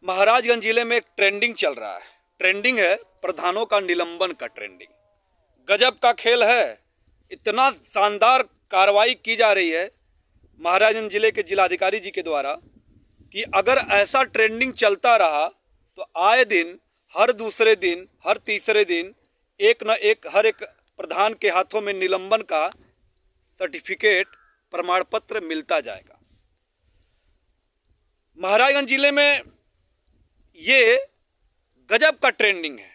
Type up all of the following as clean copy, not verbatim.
महाराजगंज जिले में एक ट्रेंडिंग चल रहा है। ट्रेंडिंग है प्रधानों का निलंबन का ट्रेंडिंग। गजब का खेल है। इतना शानदार कार्रवाई की जा रही है महाराजगंज जिले के जिलाधिकारी जी के द्वारा कि अगर ऐसा ट्रेंडिंग चलता रहा तो आए दिन, हर दूसरे दिन, हर तीसरे दिन एक न एक हर एक प्रधान के हाथों में निलंबन का सर्टिफिकेट, प्रमाण पत्र मिलता जाएगा। महाराजगंज जिले में ये गजब का ट्रेंडिंग है।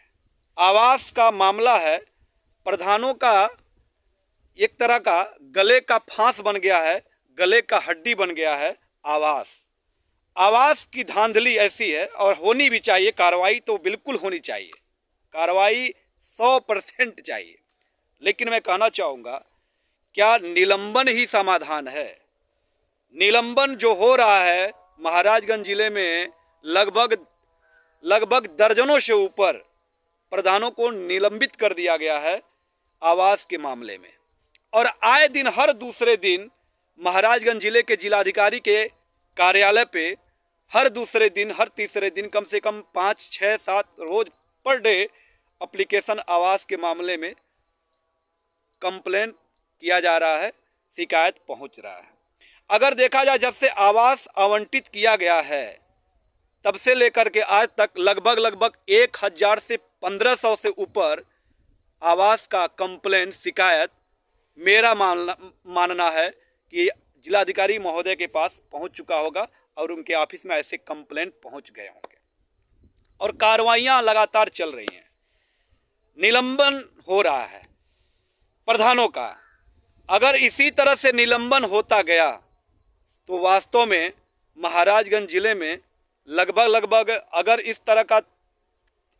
आवास का मामला है। प्रधानों का एक तरह का गले का फांस बन गया है, गले का हड्डी बन गया है आवास। आवास की धांधली ऐसी है और होनी भी चाहिए। कार्रवाई तो बिल्कुल होनी चाहिए, कार्रवाई 100% चाहिए। लेकिन मैं कहना चाहूँगा, क्या निलंबन ही समाधान है? निलंबन जो हो रहा है महाराजगंज जिले में, लगभग दर्जनों से ऊपर प्रधानों को निलंबित कर दिया गया है आवास के मामले में। और आए दिन, हर दूसरे दिन महाराजगंज जिले के जिलाधिकारी के कार्यालय पे हर दूसरे दिन, हर तीसरे दिन कम से कम 5, 6, 7 रोज पर डे एप्लीकेशन आवास के मामले में कंप्लेन किया जा रहा है, शिकायत पहुंच रहा है। अगर देखा जाए, जब से आवास आवंटित किया गया है तब से लेकर के आज तक लगभग 1000 से 1500 से ऊपर आवास का कंप्लेन, शिकायत मेरा मानना है कि जिलाधिकारी महोदय के पास पहुंच चुका होगा और उनके ऑफिस में ऐसे कंप्लेंट पहुंच गए होंगे और कार्रवाइयां लगातार चल रही हैं। निलंबन हो रहा है प्रधानों का। अगर इसी तरह से निलंबन होता गया तो वास्तव में महाराजगंज जिले में लगभग अगर इस तरह का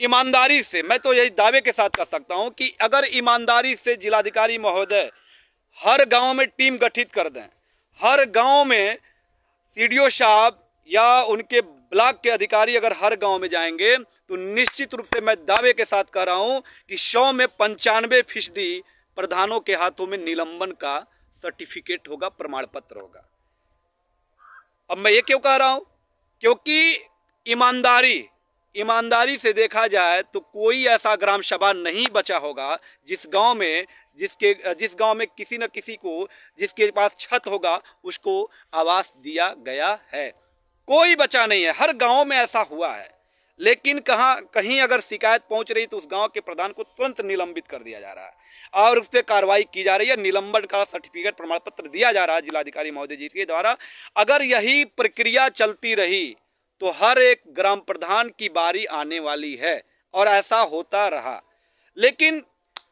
ईमानदारी से, मैं तो यही दावे के साथ कह सकता हूं कि अगर ईमानदारी से जिलाधिकारी महोदय हर गांव में टीम गठित कर दें, हर गांव में सीडीओ साहब या उनके ब्लॉक के अधिकारी अगर हर गांव में जाएंगे तो निश्चित रूप से मैं दावे के साथ कह रहा हूं कि 100 में 95% प्रधानों के हाथों में निलंबन का सर्टिफिकेट होगा, प्रमाण पत्र होगा। अब मैं ये क्यों कह रहा हूं? क्योंकि ईमानदारी से देखा जाए तो कोई ऐसा ग्राम सभा नहीं बचा होगा जिस गांव में किसी न किसी को, जिसके पास छत होगा, उसको आवास दिया गया है। कोई बचा नहीं है, हर गांव में ऐसा हुआ है। लेकिन कहीं अगर शिकायत पहुंच रही तो उस गांव के प्रधान को तुरंत निलंबित कर दिया जा रहा है और उस पर कार्रवाई की जा रही है। निलंबन का सर्टिफिकेट, प्रमाण पत्र दिया जा रहा है जिलाधिकारी महोदय जी के द्वारा। अगर यही प्रक्रिया चलती रही तो हर एक ग्राम प्रधान की बारी आने वाली है और ऐसा होता रहा। लेकिन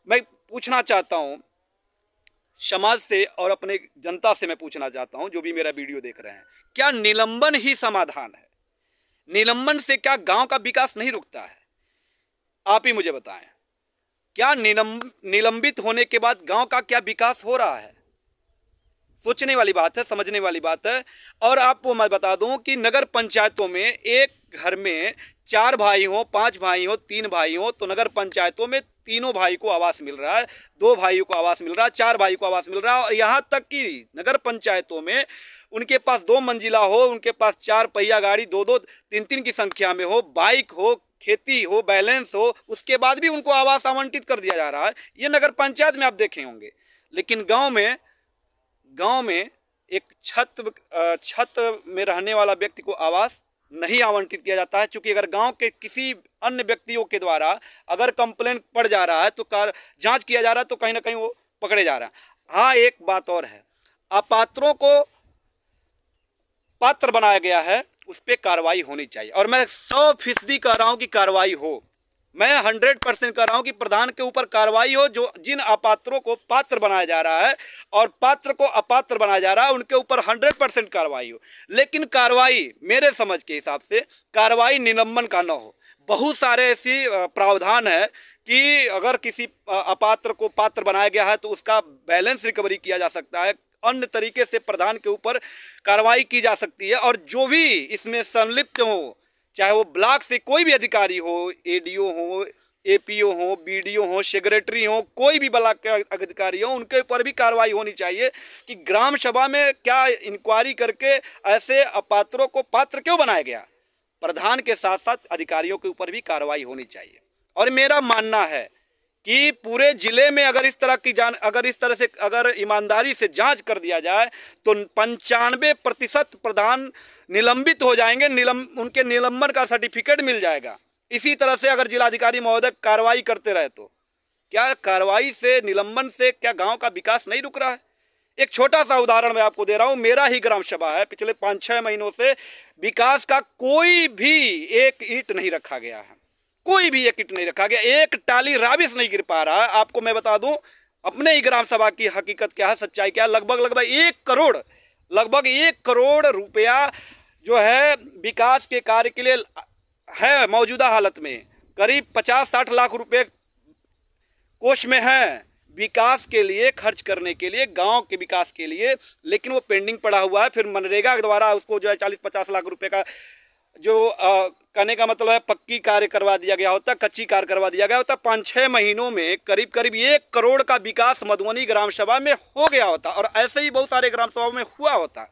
मैं पूछना चाहता हूं समाज से और अपने जनता से, मैं पूछना चाहता हूं जो भी मेरा वीडियो देख रहे हैं, क्या निलंबन ही समाधान है? निलंबन से क्या गांव का विकास नहीं रुकता है? आप ही मुझे बताएं, क्या निलंबित होने के बाद गांव का क्या विकास हो रहा है? सोचने वाली बात है, समझने वाली बात है। और आपको मैं बता दूं कि नगर पंचायतों में एक घर में 4 भाई हो, 5 भाई हो, 3 भाई हो, तो नगर पंचायतों में तीनों भाई को आवास मिल रहा है, 2 भाइयों को आवास मिल रहा है, 4 भाई को आवास मिल रहा है। और यहाँ तक कि नगर पंचायतों में उनके पास 2 मंजिला हो, उनके पास 4 पहिया गाड़ी 2-2, 3-3 की संख्या में हो, बाइक हो, खेती हो, बैलेंस हो, उसके बाद भी उनको आवास आवंटित कर दिया जा रहा है। ये नगर पंचायत में आप देखे होंगे। लेकिन गांव में एक छत में रहने वाला व्यक्ति को आवास नहीं आवंटित किया जाता है। क्योंकि अगर गांव के किसी अन्य व्यक्तियों के द्वारा अगर कंप्लेंट पड़ जा रहा है तो जांच किया जा रहा है तो कहीं ना कहीं वो पकड़े जा रहा है। हाँ, एक बात और है, अपात्रों को पात्र बनाया गया है, उस पर कार्रवाई होनी चाहिए। और मैं 100% कह रहा हूं कि कार्रवाई हो। मैं 100% कह रहा हूं कि प्रधान के ऊपर कार्रवाई हो। जो जिन अपात्रों को पात्र बनाया जा रहा है और पात्र को अपात्र बनाया जा रहा है, उनके ऊपर 100% कार्रवाई हो। लेकिन कार्रवाई, मेरे समझ के हिसाब से कार्रवाई निलंबन का न हो। बहुत सारे ऐसी प्रावधान है कि अगर किसी अपात्र को पात्र बनाया गया है तो उसका बैलेंस रिकवरी किया जा सकता है, अन्य तरीके से प्रधान के ऊपर कार्रवाई की जा सकती है। और जो भी इसमें संलिप्त हो, चाहे वो ब्लॉक से कोई भी अधिकारी हो, एडीओ हो, एपीओ हो, बीडीओ हो, सेक्रेटरी हो, कोई भी ब्लॉक के अधिकारी हो, उनके ऊपर भी कार्रवाई होनी चाहिए कि ग्राम सभा में क्या इंक्वायरी करके ऐसे अपात्रों को पात्र क्यों बनाया गया। प्रधान के साथ साथ अधिकारियों के ऊपर भी कार्रवाई होनी चाहिए। और मेरा मानना है कि पूरे जिले में अगर इस तरह से ईमानदारी से जांच कर दिया जाए तो 95% प्रधान निलंबित हो जाएंगे, उनके निलंबन का सर्टिफिकेट मिल जाएगा। इसी तरह से अगर जिलाधिकारी महोदय कार्रवाई करते रहे तो क्या कार्रवाई से, निलंबन से क्या गांव का विकास नहीं रुक रहा है? एक छोटा सा उदाहरण मैं आपको दे रहा हूं। मेरा ही ग्राम सभा है, पिछले 5-6 महीनों से विकास का कोई भी एक ईंट नहीं रखा गया है, कोई भी एक ईंट नहीं रखा गया, एक टाली राबिश नहीं गिर पा रहा है। आपको मैं बता दूं अपने ही ग्राम सभा की हकीकत क्या है, सच्चाई क्या है। लगभग 1 करोड़ रुपया जो है विकास के कार्य के लिए है मौजूदा हालत में। करीब 50-60 लाख रुपए कोष में है विकास के लिए, खर्च करने के लिए, गांव के विकास के लिए, लेकिन वो पेंडिंग पड़ा हुआ है। फिर मनरेगा के द्वारा उसको जो है 40-50 लाख रुपए का जो कहने का मतलब है पक्की कार्य करवा दिया गया होता, कच्ची कार्य करवा दिया गया होता। 5-6 महीनों में करीब 1 करोड़ का विकास मधुबनी ग्राम सभा में हो गया होता। और ऐसे ही बहुत सारे ग्राम सभाओं में हुआ होता।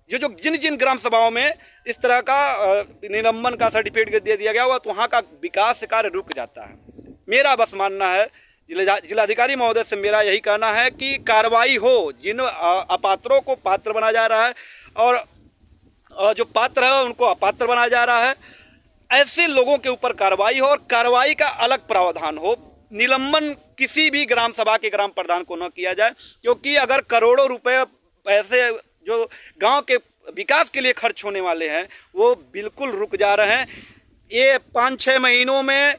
जिन ग्राम सभाओं में इस तरह का निलंबन का सर्टिफिकेट दे दिया गया हुआ तो वहाँ का विकास कार्य रुक जाता है। मेरा बस मानना है, जिलाधिकारी महोदय से मेरा यही कहना है कि कार्रवाई हो। जिन अपात्रों को पात्र बनाया जा रहा है और जो पात्र है उनको अपात्र बनाया जा रहा है, ऐसे लोगों के ऊपर कार्रवाई हो और कार्रवाई का अलग प्रावधान हो। निलंबन किसी भी ग्राम सभा के ग्राम प्रधान को न किया जाए, क्योंकि अगर करोड़ों रुपए पैसे जो गांव के विकास के लिए खर्च होने वाले हैं वो बिल्कुल रुक जा रहे हैं। ये 5-6 महीनों में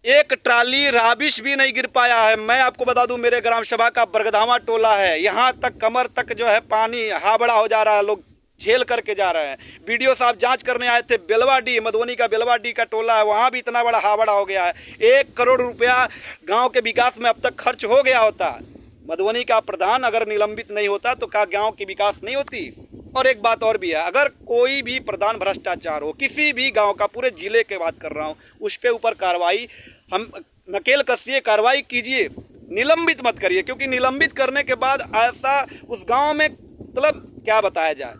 एक ट्राली राबिश भी नहीं गिर पाया है। मैं आपको बता दूं, मेरे ग्राम सभा का बरगधामा टोला है, यहाँ तक कमर तक जो है पानी हावड़ा हो जा रहा है, लोग झेल करके जा रहे हैं। बीडीओ साहब जांच करने आए थे, बेलवाडी, मधुबनी का बेलवाडी का टोला है, वहाँ भी इतना बड़ा हावड़ा हो गया है। 1 करोड़ रुपया गाँव के विकास में अब तक खर्च हो गया होता। मधुबनी का प्रधान अगर निलंबित नहीं होता तो क्या गाँव की विकास नहीं होती? और एक बात और भी है, अगर कोई भी प्रधान भ्रष्टाचार हो किसी भी गांव का, पूरे जिले के बात कर रहा हूं, उस पे ऊपर कार्रवाई, हम नकेल कसिए, कार्रवाई कीजिए, निलंबित मत करिए। क्योंकि निलंबित करने के बाद ऐसा उस गांव में मतलब क्या बताया जाए,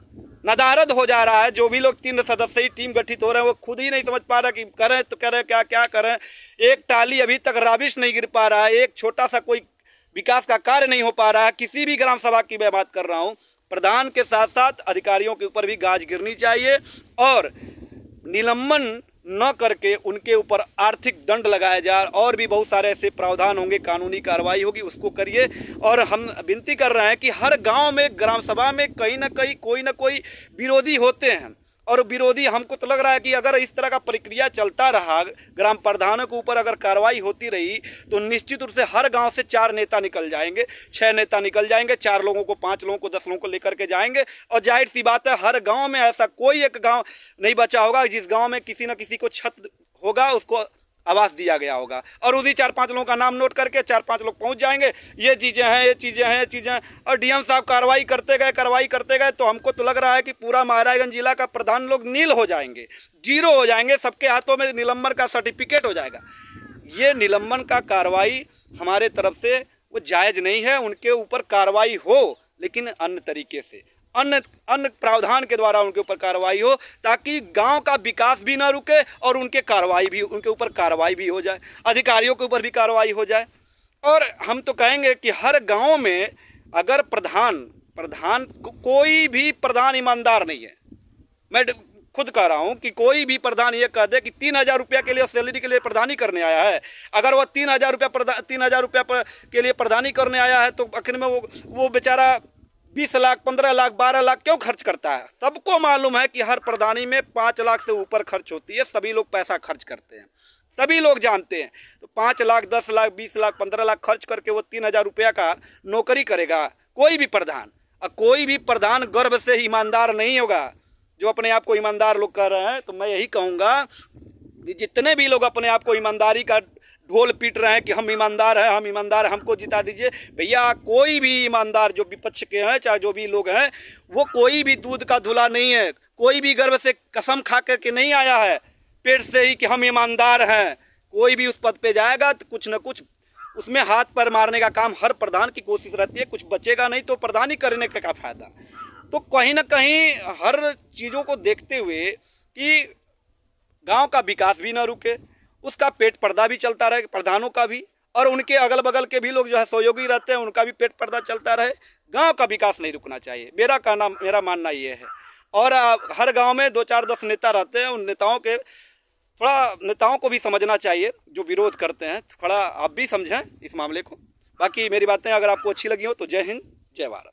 नदारद हो जा रहा है। जो भी लोग 3 सदस्यीय टीम गठित हो रहे हैं वो खुद ही नहीं समझ पा रहा कि करें तो करें क्या करें। एक टाली अभी तक राबिश नहीं गिर पा रहा है, एक छोटा सा कोई विकास का कार्य नहीं हो पा रहा है। किसी भी ग्राम सभा की मैं बात कर रहा हूँ, प्रधान के साथ साथ अधिकारियों के ऊपर भी गाज गिरनी चाहिए और निलंबन न करके उनके ऊपर आर्थिक दंड लगाया जाए। और भी बहुत सारे ऐसे प्रावधान होंगे, कानूनी कार्रवाई होगी, उसको करिए। और हम विनती कर रहे हैं कि हर गांव में, ग्राम सभा में कहीं ना कहीं कोई ना कोई विरोधी होते हैं। और विरोधी, हमको तो लग रहा है कि अगर इस तरह का प्रक्रिया चलता रहा, ग्राम प्रधानों के ऊपर अगर कार्रवाई होती रही तो निश्चित रूप से हर गांव से 4 नेता निकल जाएंगे, 6 नेता निकल जाएंगे, 4 लोगों को, 5 लोगों को, 10 लोगों को लेकर के जाएंगे। और जाहिर सी बात है हर गांव में ऐसा कोई एक गांव नहीं बचा होगा जिस गांव में किसी न किसी को छत होगा, उसको आवास दिया गया होगा। और उसी 4-5 लोगों का नाम नोट करके 4-5 लोग पहुंच जाएंगे, ये चीज़ें हैं, ये चीज़ें हैं, ये चीज़ें हैं। और डीएम साहब कार्रवाई करते गए तो हमको तो लग रहा है कि पूरा महाराजगंज जिला का प्रधान लोग नील हो जाएंगे, 0 हो जाएंगे, सबके हाथों में निलंबन का सर्टिफिकेट हो जाएगा। ये निलंबन का कार्रवाई हमारे तरफ से वो जायज़ नहीं है। उनके ऊपर कार्रवाई हो, लेकिन अन्य तरीके से, अन्य प्रावधान के द्वारा उनके ऊपर कार्रवाई हो, ताकि गांव का विकास भी ना रुके और उनके ऊपर कार्रवाई भी हो जाए, अधिकारियों के ऊपर भी कार्रवाई हो जाए। और हम तो कहेंगे कि हर गांव में अगर प्रधान कोई भी प्रधान ईमानदार नहीं है, मैं खुद कह रहा हूं कि कोई भी प्रधान ये कह दे कि 3000 रुपया के लिए सैलरी के लिए प्रधानी करने आया है, अगर वह 3000 रुपया के लिए प्रधानी करने आया है तो आखिर में वो बेचारा 20 लाख, 15 लाख, 12 लाख क्यों खर्च करता है? सबको मालूम है कि हर प्रधानी में 5 लाख से ऊपर खर्च होती है, सभी लोग पैसा खर्च करते हैं, सभी लोग जानते हैं। तो 5 लाख, 10 लाख, 20 लाख, 15 लाख खर्च करके वो 3000 रुपया का नौकरी करेगा कोई भी प्रधान। और कोई भी प्रधान गर्व से ईमानदार नहीं होगा। जो अपने आप को ईमानदार लोग कह रहे हैं, तो मैं यही कहूँगा कि जितने भी लोग अपने आप को ईमानदारी का ढोल पीट रहे हैं कि हम ईमानदार हैं, हमको जिता दीजिए, भैया कोई भी ईमानदार जो विपक्ष के हैं, चाहे जो भी लोग हैं, वो कोई भी दूध का धुला नहीं है। कोई भी गर्व से कसम खा करके नहीं आया है पेट से ही कि हम ईमानदार हैं। कोई भी उस पद पे जाएगा तो कुछ न कुछ उसमें हाथ पर मारने का काम हर प्रधान की कोशिश रहती है। कुछ बचेगा नहीं तो प्रधानी करने का क्या फ़ायदा। तो कहीं ना कहीं हर चीज़ों को देखते हुए कि गांव का विकास भी ना रुके, उसका पेट पर्दा भी चलता रहे, प्रधानों का भी और उनके अगल बगल के भी लोग जो है सहयोगी रहते हैं उनका भी पेट पर्दा चलता रहे। गांव का विकास नहीं रुकना चाहिए, मेरा मानना ये है। और हर गांव में 2-4-10 नेता रहते हैं, उन नेताओं को भी समझना चाहिए जो विरोध करते हैं, थोड़ा आप भी समझें इस मामले को। बाकी मेरी बातें अगर आपको अच्छी लगी हो तो जय हिंद, जय भारत।